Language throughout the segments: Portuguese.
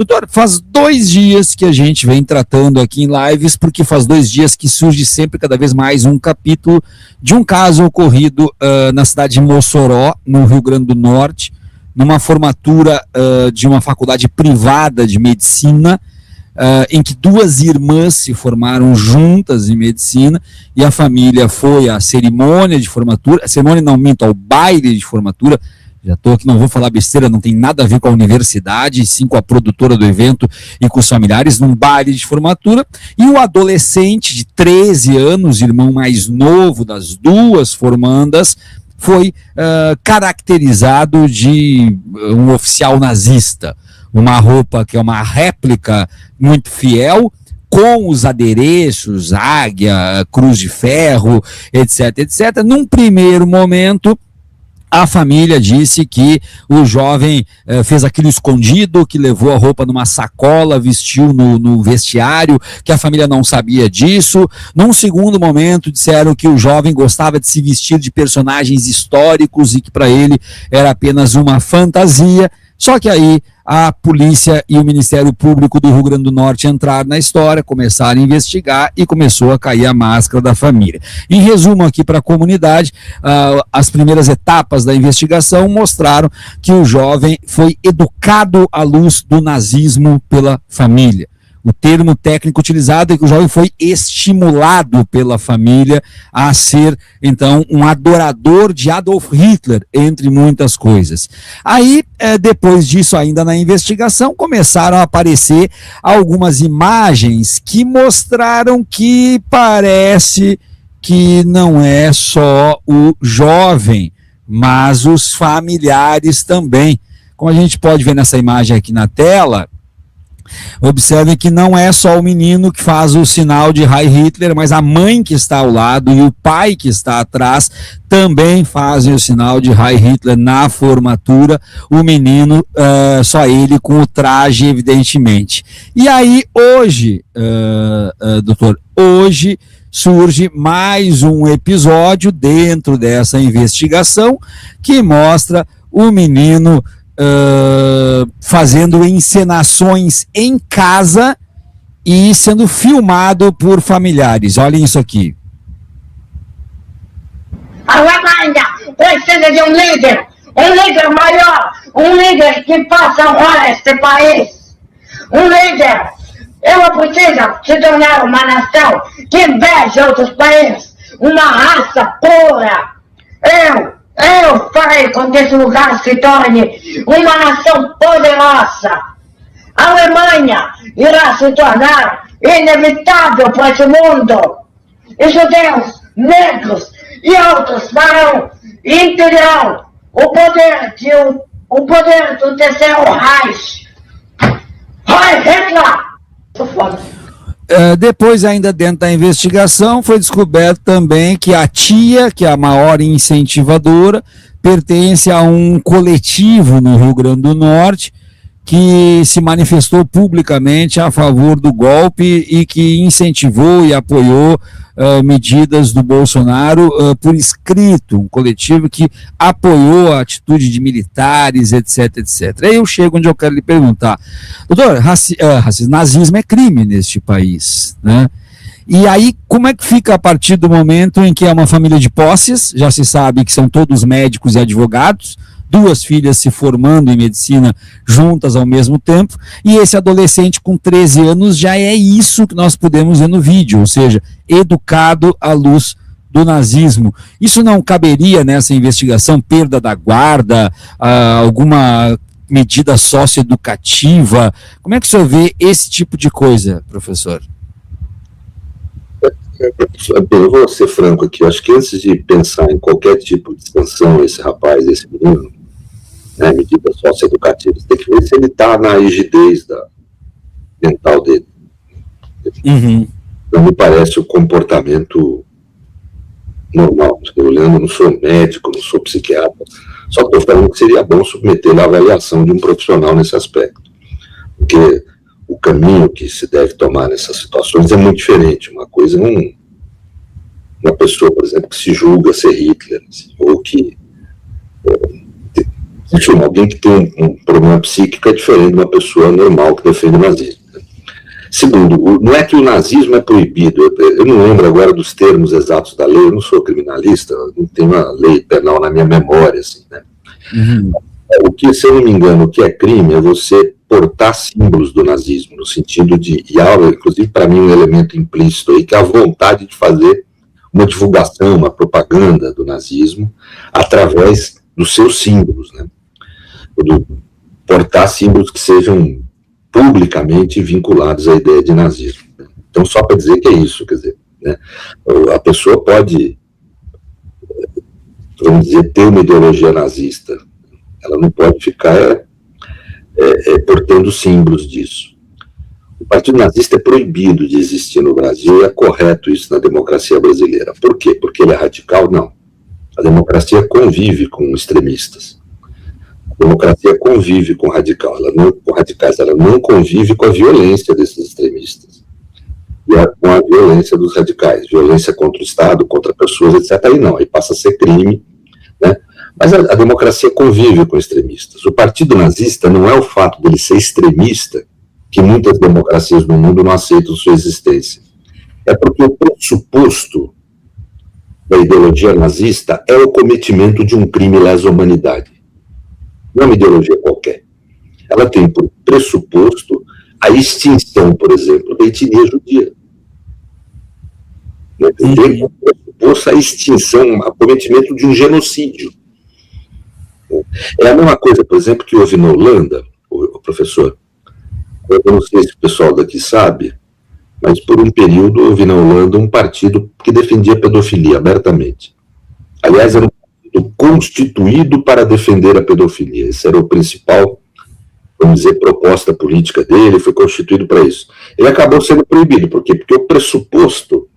Doutor, faz 2 dias que a gente vem tratando aqui em lives, porque faz 2 dias que surge sempre cada vez mais um capítulo de um caso ocorrido na cidade de Mossoró, no Rio Grande do Norte, numa formatura de uma faculdade privada de medicina, em que 2 irmãs se formaram juntas em medicina, e a família foi à cerimônia de formatura, ao baile de formatura. Já estou aqui, não vou falar besteira, não tem nada a ver com a universidade, sim com a produtora do evento e com os familiares, num baile de formatura, e o adolescente de 13 anos, irmão mais novo das 2 formandas, foi caracterizado de um oficial nazista, uma roupa que é uma réplica muito fiel, com os adereços, águia, cruz de ferro, etc, etc. Num primeiro momento, a família disse que o jovem fez aquilo escondido, que levou a roupa numa sacola, vestiu no vestiário, que a família não sabia disso. Num segundo momento, disseram que o jovem gostava de se vestir de personagens históricos e que para ele era apenas uma fantasia. Só que aí a polícia e o Ministério Público do Rio Grande do Norte entraram na história, começaram a investigar e começou a cair a máscara da família. Em resumo aqui para a comunidade, as primeiras etapas da investigação mostraram que o jovem foi educado à luz do nazismo pela família. O termo técnico utilizado é que o jovem foi estimulado pela família a ser, então, um adorador de Adolf Hitler, entre muitas coisas. Aí, depois disso, ainda na investigação, começaram a aparecer algumas imagens que mostraram que parece que não é só o jovem, mas os familiares também. Como a gente pode ver nessa imagem aqui na tela, observem que não é só o menino que faz o sinal de Heil Hitler, mas a mãe que está ao lado e o pai que está atrás também fazem o sinal de Heil Hitler na formatura. O menino, só ele com o traje, evidentemente. E aí, hoje, doutor, hoje surge mais um episódio dentro dessa investigação que mostra o menino fazendo encenações em casa e sendo filmado por familiares. Olhem isso aqui. A Alemanha precisa de um líder maior, um líder que faça honra a este país, um líder. Ela precisa se tornar uma nação que inveja outros países, uma raça pura. Eu farei com que esse lugar se torne uma nação poderosa. A Alemanha irá se tornar inevitável para esse mundo. E judeus, negros e outros farão e terão o poder do terceiro Reich. Heil Hitler! Depois, ainda dentro da investigação, foi descoberto também que a tia, que é a maior incentivadora, pertence a um coletivo no Rio Grande do Norte que se manifestou publicamente a favor do golpe e que incentivou e apoiou medidas do Bolsonaro por escrito, um coletivo que apoiou a atitude de militares, etc, etc. Aí eu chego onde eu quero lhe perguntar, doutor, nazismo é crime neste país, né? E aí, como é que fica a partir do momento em que é uma família de posses, já se sabe que são todos médicos e advogados, 2 filhas se formando em medicina juntas ao mesmo tempo, e esse adolescente com 13 anos já é isso que nós podemos ver no vídeo, ou seja, educado à luz do nazismo. Isso não caberia nessa investigação, perda da guarda, alguma medida socioeducativa? Como é que o senhor vê esse tipo de coisa, professor? Eu vou ser franco aqui, eu acho que antes de pensar em qualquer tipo de sanção, esse rapaz, esse menino, né, medidas socioeducativas, tem que ver se ele está na rigidez mental dele. Uhum. Não me parece o comportamento normal. Eu não sou médico, não sou psiquiatra, só estou falando que seria bom submeter a avaliação de um profissional nesse aspecto, porque o caminho que se deve tomar nessas situações é muito diferente. Uma coisa é uma pessoa, por exemplo, que se julga ser Hitler, assim, ou que Alguém que tem um problema psíquico é diferente de uma pessoa normal que defende o nazismo. Segundo, não é que o nazismo é proibido, eu não lembro agora dos termos exatos da lei, eu não sou criminalista, não tenho uma lei penal na minha memória, assim, né? O que, se eu não me engano, o que é crime é você portar símbolos do nazismo, no sentido de, e há, inclusive para mim, um elemento implícito aí, que é a vontade de fazer uma divulgação, uma propaganda do nazismo através dos seus símbolos, né? Portar símbolos que sejam publicamente vinculados à ideia de nazismo. Então, só para dizer que é isso, quer dizer, né? A pessoa pode, vamos dizer, ter uma ideologia nazista, ela não pode ficar portando símbolos disso. O Partido Nazista é proibido de existir no Brasil, e é correto isso na democracia brasileira. Por quê? Porque ele é radical? Não. A democracia convive com extremistas. A democracia convive com radicais, ela não convive com a violência desses extremistas. E com a violência dos radicais, violência contra o Estado, contra pessoas, etc. Aí não, aí passa a ser crime, né? Mas a democracia convive com extremistas. O Partido Nazista não é o fato dele ser extremista que muitas democracias no mundo não aceitam sua existência. É porque o pressuposto da ideologia nazista é o cometimento de um crime lesa humanidade. Não é uma ideologia qualquer. Ela tem por pressuposto a extinção, por exemplo, da etnia judia. Tem por pressuposto a extinção, o cometimento de um genocídio. É a mesma coisa, por exemplo, que houve na Holanda, o professor. Eu não sei se o pessoal daqui sabe, mas por um período houve na Holanda um partido que defendia a pedofilia abertamente. Aliás, era um partido constituído para defender a pedofilia. Esse era o principal, vamos dizer, proposta política dele, foi constituído para isso. Ele acabou sendo proibido. Por quê? Porque o pressuposto,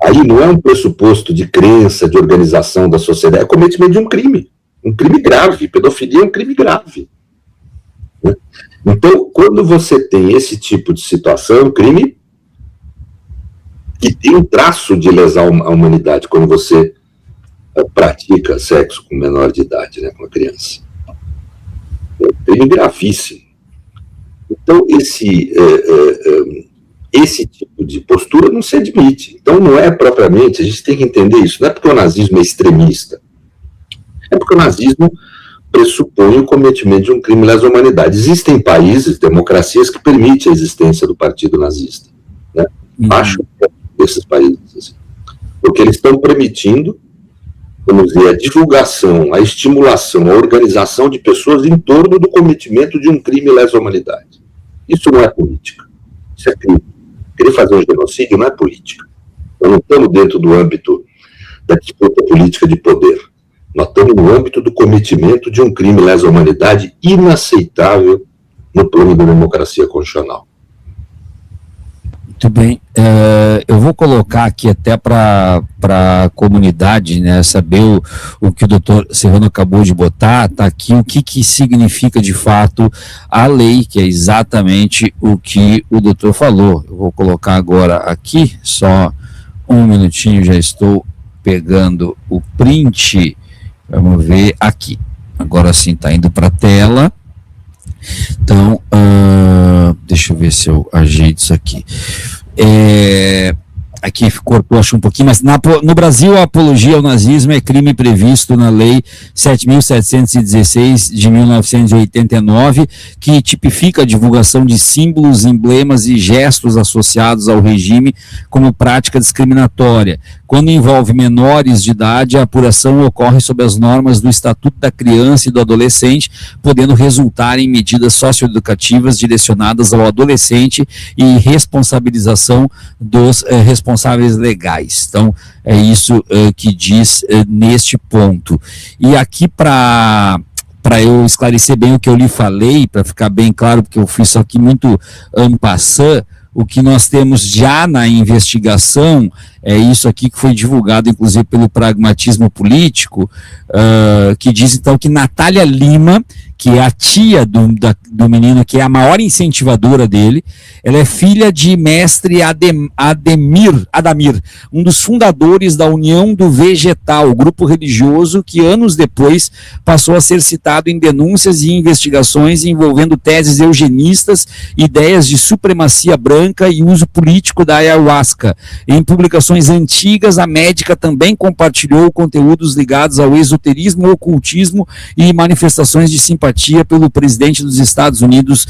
aí não é um pressuposto de crença, de organização da sociedade, é o cometimento de um crime grave. Pedofilia é um crime grave. Então, quando você tem esse tipo de situação, é um crime que tem um traço de lesar a humanidade, quando você pratica sexo com menor de idade, né, com uma criança. É um crime gravíssimo. Então, esse tipo de postura não se admite. Então, não é propriamente, a gente tem que entender isso, não é porque o nazismo é extremista, é porque o nazismo pressupõe o cometimento de um crime lesa humanidade. Existem países, democracias, que permitem a existência do partido nazista, né? Acho que é desses países, assim, porque eles estão permitindo, vamos dizer, a divulgação, a estimulação, a organização de pessoas em torno do cometimento de um crime lesa humanidade. Isso não é política, isso é crime. Querer fazer um genocídio não é política. Nós não estamos dentro do âmbito da disputa política de poder. Nós estamos no âmbito do cometimento de um crime lesa humanidade inaceitável no plano da democracia constitucional. Muito bem. Eu vou colocar aqui até para a comunidade, né, saber o que o doutor Serrano acabou de botar, está aqui o que significa de fato a lei, que é exatamente o que o doutor falou. Eu vou colocar agora aqui, só um minutinho, já estou pegando o print. Vamos ver aqui. Agora sim está indo para a tela. Então, deixa eu ver se eu ajeito isso aqui. Aqui cortou, acho um pouquinho, mas no Brasil a apologia ao nazismo é crime previsto na Lei 7.716 de 1989, que tipifica a divulgação de símbolos, emblemas e gestos associados ao regime como prática discriminatória. Quando envolve menores de idade, a apuração ocorre sob as normas do Estatuto da Criança e do Adolescente, podendo resultar em medidas socioeducativas direcionadas ao adolescente e responsabilização dos responsáveis legais. Então, é isso que diz neste ponto. E aqui para eu esclarecer bem o que eu lhe falei, para ficar bem claro, porque eu fiz isso aqui muito en passant, o que nós temos já na investigação é isso aqui que foi divulgado, inclusive, pelo Pragmatismo Político, que diz, então, que Natália Lima, que é a tia do menino, que é a maior incentivadora dele. Ela é filha de mestre Adamir, um dos fundadores da União do Vegetal, grupo religioso que anos depois passou a ser citado em denúncias e investigações envolvendo teses eugenistas, ideias de supremacia branca e uso político da ayahuasca. Em publicações antigas, a médica também compartilhou conteúdos ligados ao esoterismo, ocultismo e manifestações de simpatia pelo presidente dos Estados Unidos,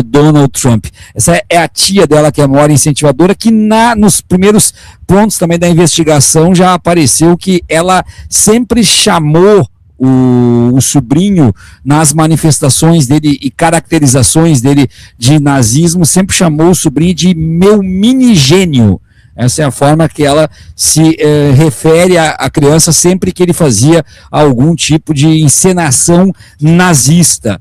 Donald Trump. Essa é a tia dela, que é a maior incentivadora, que nos primeiros pontos também da investigação já apareceu que ela sempre chamou o sobrinho nas manifestações dele e caracterizações dele de nazismo, sempre chamou o sobrinho de meu mini gênio. Essa é a forma que ela se refere à criança sempre que ele fazia algum tipo de encenação nazista.